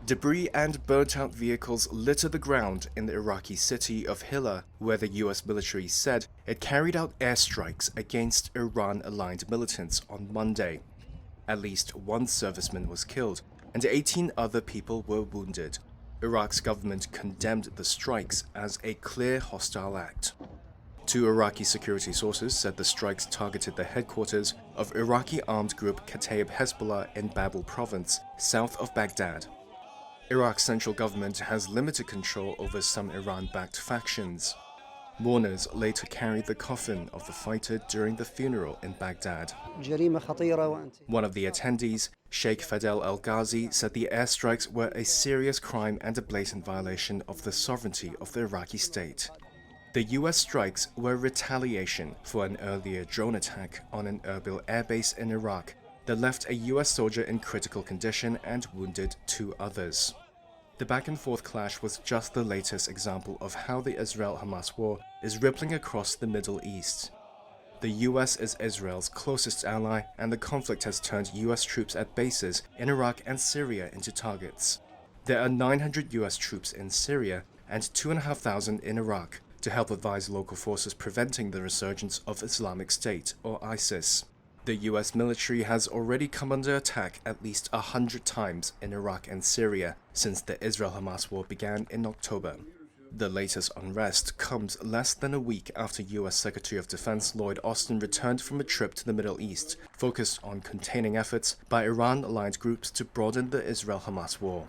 Debris and burnt-out vehicles litter the ground in the Iraqi city of Hilla, where the US military said it carried out airstrikes against Iran-aligned militants on Monday. At least one serviceman was killed, and 18 other people were wounded. Iraq's government condemned the strikes as a clear hostile act. Two Iraqi security sources said the strikes targeted the headquarters of Iraqi armed group Kataib Hezbollah in Babul province, south of Baghdad. Iraq's central government has limited control over some Iran-backed factions. Mourners later carried the coffin of the fighter during the funeral in Baghdad. One of the attendees, Sheikh Fadel Al-Ghazi, said the airstrikes were a serious crime and a blatant violation of the sovereignty of the Iraqi state. The US strikes were retaliation for an earlier drone attack on an Erbil airbase in Iraq that left a US soldier in critical condition and wounded two others. The back-and-forth clash was just the latest example of how the Israel-Hamas war is rippling across the Middle East. The US is Israel's closest ally, and the conflict has turned US troops at bases in Iraq and Syria into targets. There are 900 US troops in Syria and 2,500 in Iraq to help advise local forces preventing the resurgence of Islamic State, or ISIS. The US military has already come under attack at least 100 times in Iraq and Syria since the Israel-Hamas war began in October. The latest unrest comes less than a week after US Secretary of Defense Lloyd Austin returned from a trip to the Middle East, focused on containing efforts by Iran-aligned groups to broaden the Israel-Hamas war.